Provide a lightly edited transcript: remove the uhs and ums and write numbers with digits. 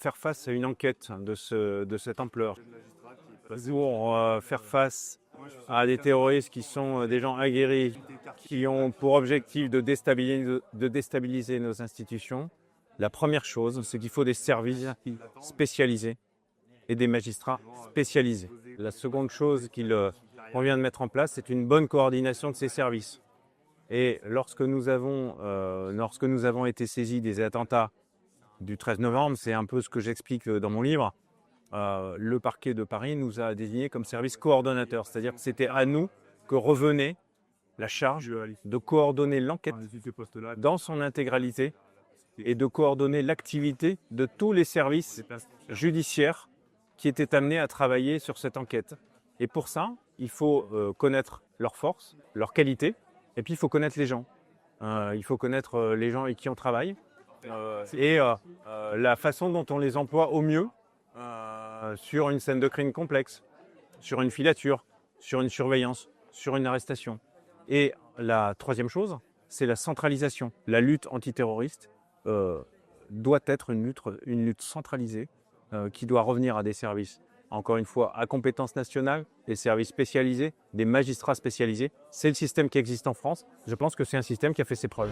faire face à une enquête de cette ampleur, pour faire face à des terroristes qui sont des gens aguerris, qui ont pour objectif de déstabiliser nos institutions, la première chose, c'est qu'il faut des services spécialisés et des magistrats spécialisés. La seconde chose qu'il convient de mettre en place, c'est une bonne coordination de ces services. Et lorsque nous avons été saisis des attentats du 13 novembre, c'est un peu ce que j'explique dans mon livre, le parquet de Paris nous a désignés comme service coordonnateur. C'est-à-dire que c'était à nous que revenait la charge de coordonner l'enquête dans son intégralité et de coordonner l'activité de tous les services judiciaires qui étaient amenés à travailler sur cette enquête. Et pour ça, il faut connaître leurs forces, leurs qualités, et puis il faut connaître les gens. Il faut connaître les gens avec qui on travaille et la façon dont on les emploie au mieux sur une scène de crime complexe, sur une filature, sur une surveillance, sur une arrestation. Et la troisième chose, c'est la centralisation. La lutte antiterroriste doit être une lutte centralisée qui doit revenir à des services, encore une fois, à compétence nationale, des services spécialisés, des magistrats spécialisés. C'est le système qui existe en France. Je pense que c'est un système qui a fait ses preuves.